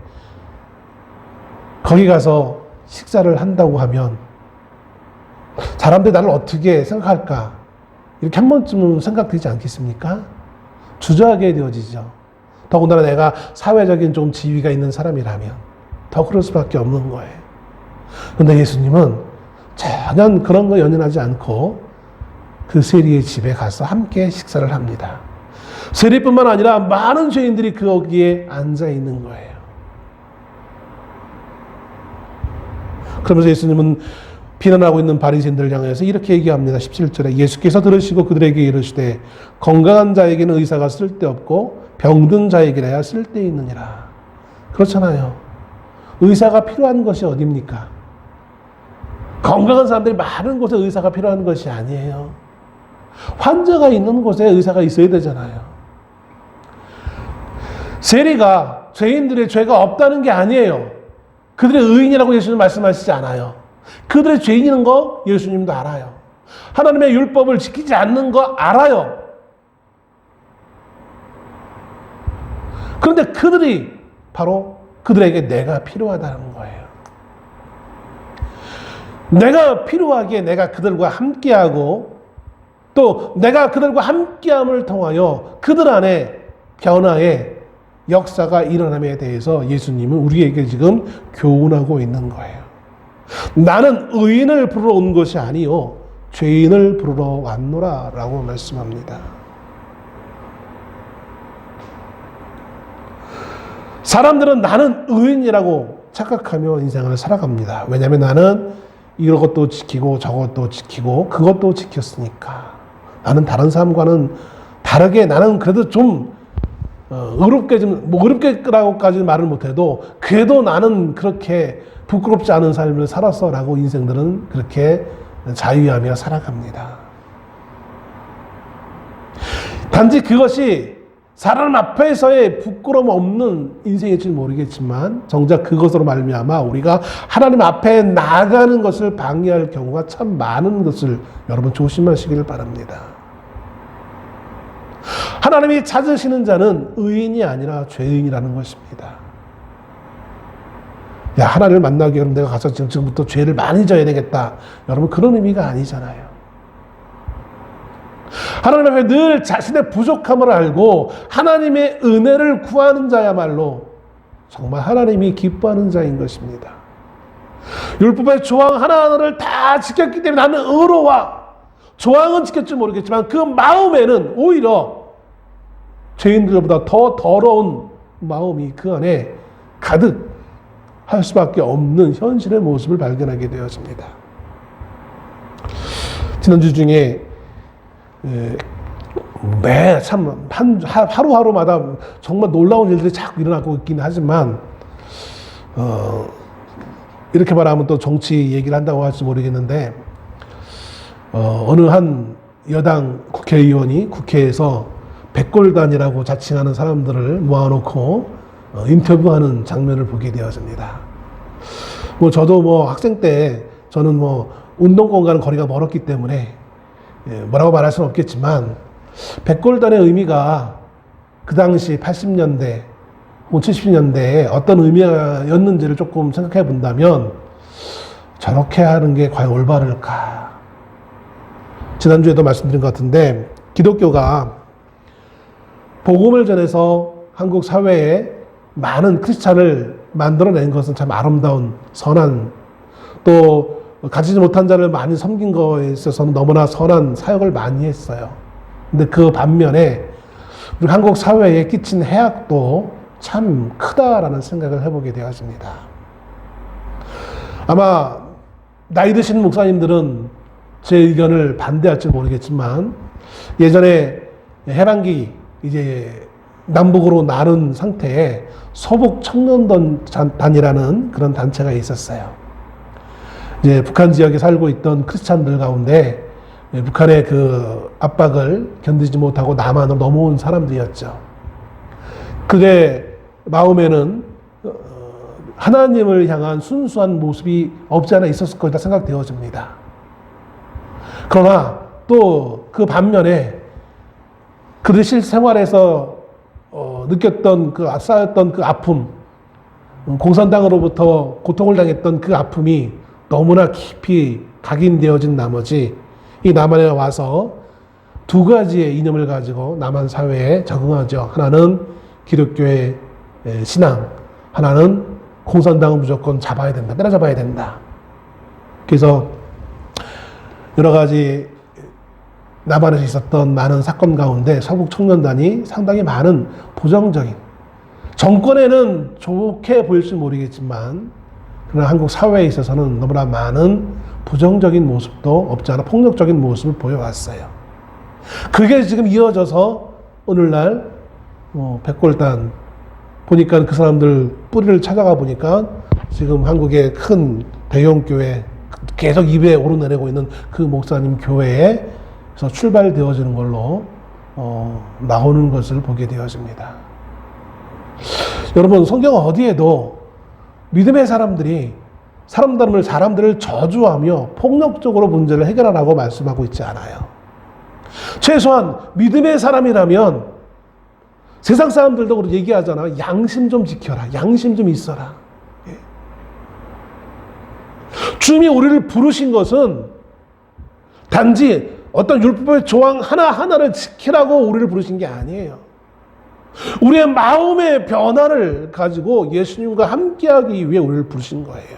거기 가서 식사를 한다고 하면 사람들이 나를 어떻게 생각할까? 이렇게 한 번쯤은 생각되지 않겠습니까? 주저하게 되어지죠. 더군다나 내가 사회적인 좀 지위가 있는 사람이라면 더 그럴 수밖에 없는 거예요. 그런데 예수님은 전혀 그런 거 연연하지 않고 그 세리의 집에 가서 함께 식사를 합니다. 세리뿐만 아니라 많은 죄인들이 거기에 앉아 있는 거예요. 그러면서 예수님은 비난하고 있는 바리새인들을 향해서 이렇게 얘기합니다. 17절에 예수께서 들으시고 그들에게 이르시되 건강한 자에게는 의사가 쓸데없고 병든 자에게라야 쓸데있느니라. 그렇잖아요. 의사가 필요한 것이 어디입니까? 건강한 사람들이 많은 곳에 의사가 필요한 것이 아니에요. 환자가 있는 곳에 의사가 있어야 되잖아요. 세리가 죄인들의 죄가 없다는 게 아니에요. 그들의 의인이라고 예수님 말씀하시지 않아요. 그들의 죄인인 거 예수님도 알아요. 하나님의 율법을 지키지 않는 거 알아요. 그런데 그들이 바로 그들에게 내가 필요하다는 거예요. 내가 필요하기에 내가 그들과 함께하고 또 내가 그들과 함께함을 통하여 그들 안에 변화의 역사가 일어남에 대해서 예수님은 우리에게 지금 교훈하고 있는 거예요. 나는 의인을 부르러 온 것이 아니요 죄인을 부르러 왔노라 라고 말씀합니다. 사람들은 나는 의인이라고 착각하며 인생을 살아갑니다. 왜냐하면 나는 이것도 지키고 저것도 지키고 그것도 지켰으니까. 나는 다른 사람과는 다르게 나는 그래도 좀 의롭게 좀 뭐 의롭게라고까지는 말을 못해도 그래도 나는 그렇게 부끄럽지 않은 삶을 살았어라고 인생들은 그렇게 자유하며 살아갑니다. 단지 그것이 사람 앞에서의 부끄러움 없는 인생일지 모르겠지만 정작 그것으로 말미암아 우리가 하나님 앞에 나가는 것을 방해할 경우가 참 많은 것을 여러분 조심하시길 바랍니다. 하나님이 찾으시는 자는 의인이 아니라 죄인이라는 것입니다. 야, 하나님을 만나기 위해 내가 가서 지금부터 죄를 많이 져야 되겠다. 여러분, 그런 의미가 아니잖아요. 하나님 앞에 늘 자신의 부족함을 알고 하나님의 은혜를 구하는 자야말로 정말 하나님이 기뻐하는 자인 것입니다. 율법의 조항 하나하나를 다 지켰기 때문에 나는 의로워. 조항은 지켰지 모르겠지만 그 마음에는 오히려 죄인들보다 더 더러운 마음이 그 안에 가득 할 수밖에 없는 현실의 모습을 발견하게 되었습니다. 지난주 중에 참 하루하루마다 정말 놀라운 일들이 자꾸 일어나고 있긴 하지만 이렇게 말하면 또 정치 얘기를 한다고 할지 모르겠는데 어느 한 여당 국회의원이 국회에서 백골단이라고 자칭하는 사람들을 모아놓고 인터뷰하는 장면을 보게 되었습니다. 저도 학생 때 저는 운동권과는 거리가 멀었기 때문에 뭐라고 말할 수는 없겠지만 백골단의 의미가 그 당시 80년대, 70년대에 어떤 의미였는지를 조금 생각해 본다면 저렇게 하는 게 과연 올바를까? 지난주에도 말씀드린 것 같은데 기독교가 복음을 전해서 한국 사회에 많은 크리스찬을 만들어낸 것은 참 아름다운 선한 또 가지지 못한 자를 많이 섬긴 것에 있어서는 너무나 선한 사역을 많이 했어요. 근데 그 반면에 우리 한국 사회에 끼친 해악도 참 크다라는 생각을 해보게 되었습니다. 아마 나이 드신 목사님들은 제 의견을 반대할지 모르겠지만 예전에 해방기 이제 남북으로 나눈 상태에 소북 청년단이라는 그런 단체가 있었어요. 이제 북한 지역에 살고 있던 크리스찬들 가운데 북한의 그 압박을 견디지 못하고 남한으로 넘어온 사람들이었죠. 그의 마음에는 하나님을 향한 순수한 모습이 없지 않아 있었을 것이다 생각되어집니다. 그러나 또 그 반면에 그들 실생활에서 느꼈던 쌓였던 그 아픔, 공산당으로부터 고통을 당했던 그 아픔이 너무나 깊이 각인되어진 나머지 이 남한에 와서 두 가지의 이념을 가지고 남한 사회에 적응하죠. 하나는 기독교의 신앙, 하나는 공산당은 무조건 잡아야 된다, 때려잡아야 된다. 그래서 여러 가지 남한에서 있었던 많은 사건 가운데 서북 청년단이 상당히 많은 부정적인, 정권에는 좋게 보일지 모르겠지만 그러나 한국 사회에 있어서는 너무나 많은 부정적인 모습도 없지 않아 폭력적인 모습을 보여왔어요. 그게 지금 이어져서 오늘날 백골단 보니까 그 사람들 뿌리를 찾아가 보니까 지금 한국의 큰 대형교회 계속 입에 오르내리고 있는 그 목사님 교회에서 출발되어지는 걸로 나오는 것을 보게 되어집니다. 여러분, 성경 어디에도 믿음의 사람들이 사람들을 저주하며 폭력적으로 문제를 해결하라고 말씀하고 있지 않아요. 최소한 믿음의 사람이라면 세상 사람들도 그렇게 얘기하잖아. 양심 좀 지켜라. 양심 좀 있어라. 주님이 우리를 부르신 것은 단지 어떤 율법의 조항 하나하나를 지키라고 우리를 부르신 게 아니에요. 우리의 마음의 변화를 가지고 예수님과 함께하기 위해 우리를 부르신 거예요.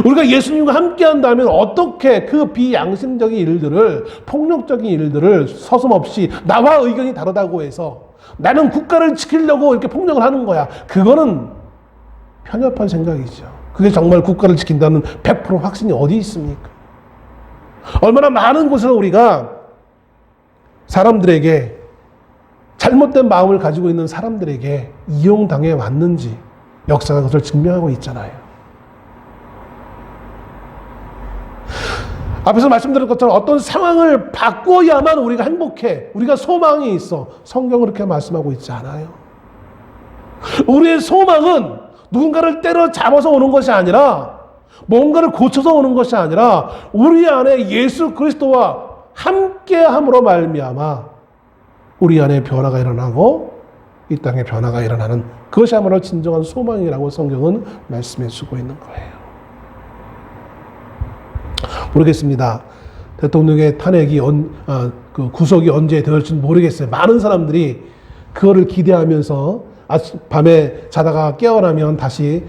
우리가 예수님과 함께한다면 어떻게 그 비양심적인 일들을, 폭력적인 일들을 서슴없이 나와 의견이 다르다고 해서 나는 국가를 지키려고 이렇게 폭력을 하는 거야. 그거는 편협한 생각이죠. 그게 정말 국가를 지킨다는 100% 확신이 어디 있습니까? 얼마나 많은 곳에서 우리가 사람들에게 잘못된 마음을 가지고 있는 사람들에게 이용당해 왔는지 역사가 그것을 증명하고 있잖아요. 앞에서 말씀드린 것처럼 어떤 상황을 바꿔야만 우리가 행복해, 우리가 소망이 있어. 성경은 그렇게 말씀하고 있지 않아요. 우리의 소망은 누군가를 때려잡아서 오는 것이 아니라, 뭔가를 고쳐서 오는 것이 아니라 우리 안에 예수 그리스도와 함께함으로 말미암아 우리 안에 변화가 일어나고 이 땅에 변화가 일어나는 그것이야말로 진정한 소망이라고 성경은 말씀해 주고 있는 거예요. 모르겠습니다. 대통령의 탄핵이 그 구속이 언제 될지는 모르겠어요. 많은 사람들이 그거를 기대하면서 밤에 자다가 깨어나면 다시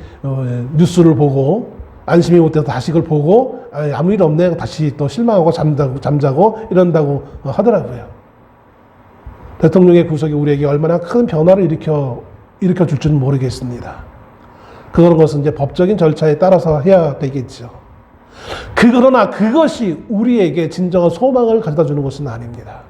뉴스를 보고 안심이 못해서 다시 그걸 보고 아무 일 없네 다시 또 실망하고 잠자고 이런다고 하더라고요. 대통령의 구속이 우리에게 얼마나 큰 변화를 일으켜 줄 줄은 모르겠습니다. 그런 것은 이제 법적인 절차에 따라서 해야 되겠죠. 그러나 그것이 우리에게 진정한 소망을 가져다 주는 것은 아닙니다.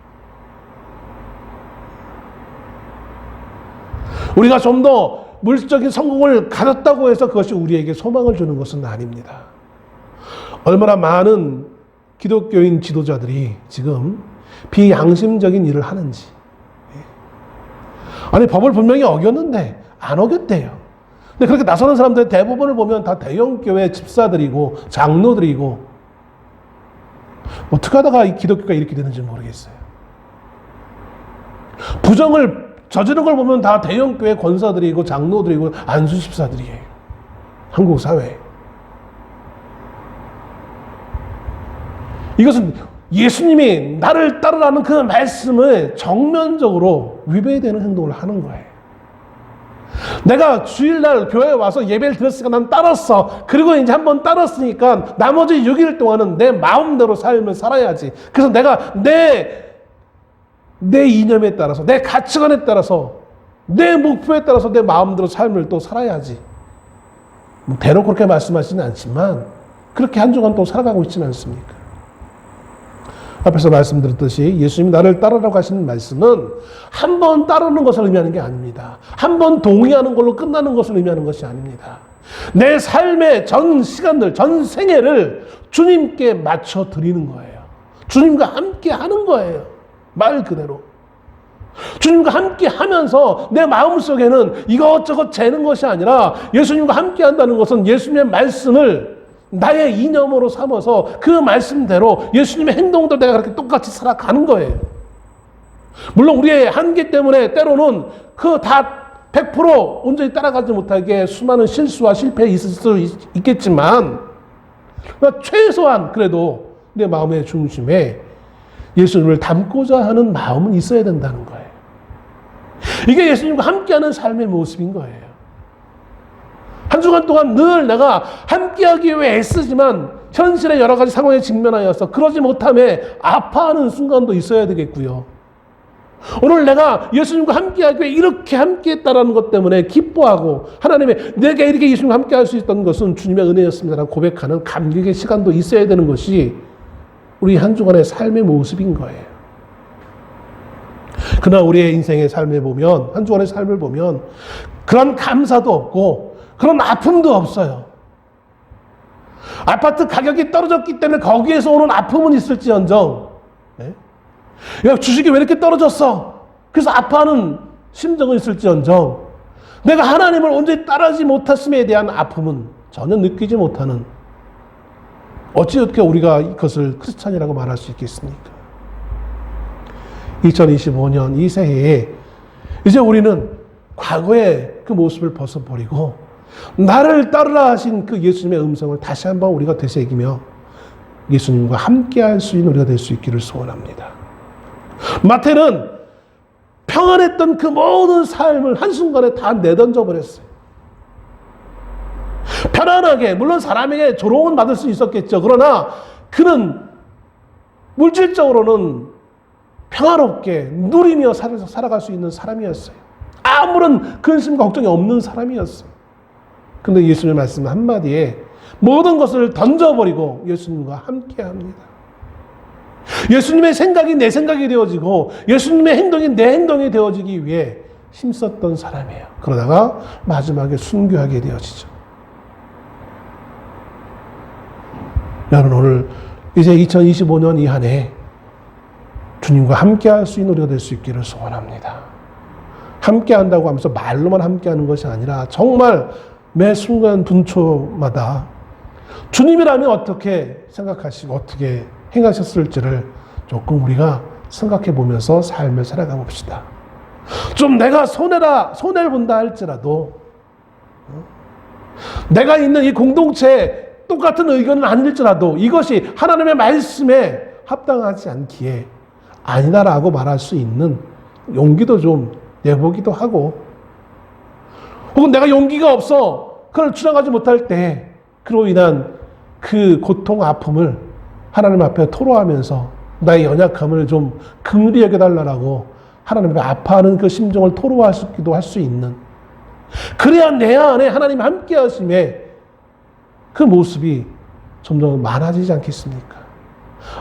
우리가 좀 더 물질적인 성공을 가졌다고 해서 그것이 우리에게 소망을 주는 것은 아닙니다. 얼마나 많은 기독교인 지도자들이 지금 비양심적인 일을 하는지. 아니, 법을 분명히 어겼는데 안 어겼대요. 근데 그렇게 나서는 사람들의 대부분을 보면 다 대형교회 집사들이고 장로들이고 어떻게 하다가 이 기독교가 이렇게 되는지 모르겠어요. 부정을 저지른 걸 보면 다 대형교회 권사들이고 장로들이고 안수집사들이에요. 한국 사회에. 이것은 예수님이 나를 따르라는 그 말씀을 정면적으로 위배되는 행동을 하는 거예요. 내가 주일날 교회에 와서 예배를 드렸으니까 난 따랐어. 그리고 이제 한번 따랐으니까 나머지 6일 동안은 내 마음대로 삶을 살아야지. 그래서 내가 내 이념에 따라서, 내 가치관에 따라서, 내 목표에 따라서 내 마음대로 삶을 또 살아야지. 대놓고 그렇게 말씀하시는 않지만 그렇게 한 주간 또 살아가고 있지는 않습니까? 앞에서 말씀드렸듯이 예수님이 나를 따르라고 하시는 말씀은 한 번 따르는 것을 의미하는 게 아닙니다. 한 번 동의하는 걸로 끝나는 것을 의미하는 것이 아닙니다. 내 삶의 전 시간들, 전 생애를 주님께 맞춰 드리는 거예요. 주님과 함께 하는 거예요. 말 그대로. 주님과 함께 하면서 내 마음속에는 이것저것 재는 것이 아니라 예수님과 함께 한다는 것은 예수님의 말씀을 나의 이념으로 삼아서 그 말씀대로 예수님의 행동도 내가 그렇게 똑같이 살아가는 거예요. 물론 우리의 한계 때문에 때로는 그 다 100% 온전히 따라가지 못하게 수많은 실수와 실패가 있을 수 있겠지만 최소한 그래도 내 마음의 중심에 예수님을 닮고자 하는 마음은 있어야 된다는 거예요. 이게 예수님과 함께하는 삶의 모습인 거예요. 한 주간 동안 늘 내가 함께하기 위해 애쓰지만 현실의 여러 가지 상황에 직면하여서 그러지 못함에 아파하는 순간도 있어야 되겠고요. 오늘 내가 예수님과 함께하기 위해 이렇게 함께했다는 것 때문에 기뻐하고 하나님의 내가 이렇게 예수님과 함께할 수 있던 것은 주님의 은혜였습니다라고 고백하는 감격의 시간도 있어야 되는 것이 우리 한 주간의 삶의 모습인 거예요. 그러나 우리의 인생의 삶을 보면 한 주간의 삶을 보면 그런 감사도 없고 그런 아픔도 없어요. 아파트 가격이 떨어졌기 때문에 거기에서 오는 아픔은 있을지언정 야, 주식이 왜 이렇게 떨어졌어? 그래서 아파하는 심정은 있을지언정 내가 하나님을 온전히 따르지 못했음에 대한 아픔은 전혀 느끼지 못하는 어찌 우리가 이것을 크리스찬이라고 말할 수 있겠습니까? 2025년 이 새해에 이제 우리는 과거의 그 모습을 벗어버리고 나를 따르라 하신 그 예수님의 음성을 다시 한번 우리가 되새기며 예수님과 함께할 수 있는 우리가 될 수 있기를 소원합니다. 마태는 평안했던 그 모든 삶을 한순간에 다 내던져 버렸어요. 편안하게, 물론 사람에게 조롱은 받을 수 있었겠죠. 그러나 그는 물질적으로는 평화롭게 누리며 살아갈 수 있는 사람이었어요. 아무런 근심과 걱정이 없는 사람이었어요. 그런데 예수님의 말씀 한마디에 모든 것을 던져버리고 예수님과 함께합니다. 예수님의 생각이 내 생각이 되어지고 예수님의 행동이 내 행동이 되어지기 위해 힘썼던 사람이에요. 그러다가 마지막에 순교하게 되어지죠. 여러분 오늘 이제 2025년 이 한 해 주님과 함께할 수 있는 우리가 될 수 있기를 소원합니다. 함께한다고 하면서 말로만 함께하는 것이 아니라 정말 매 순간 분초마다 주님이라면 어떻게 생각하시고 어떻게 행하셨을지를 조금 우리가 생각해 보면서 삶을 살아가 봅시다. 좀 내가 손해를 본다 할지라도 내가 있는 이 공동체에 똑같은 의견은 아닐지라도 이것이 하나님의 말씀에 합당하지 않기에 아니다라고 말할 수 있는 용기도 좀 내보기도 하고 혹은 내가 용기가 없어 그걸 주장하지 못할 때 그로 인한 그 고통, 아픔을 하나님 앞에 토로하면서 나의 연약함을 좀 긍휼히 여겨달라고 하나님 앞에 아파하는 그 심정을 토로하기도 할 수 있는 그래야 내 안에 하나님 함께 하심에 그 모습이 점점 많아지지 않겠습니까?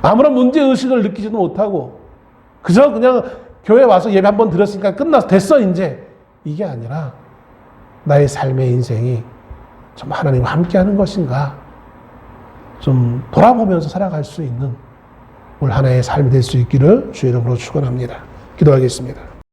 아무런 문제의식을 느끼지도 못하고 그저 그냥 교회 와서 예배 한번 드렸으니까 끝나서 됐어 이제 이게 아니라 나의 삶의 인생이 좀 하나님과 함께하는 것인가 좀 돌아보면서 살아갈 수 있는 올 한 해의 삶이 될 수 있기를 주의 이름으로 축원합니다. 기도하겠습니다.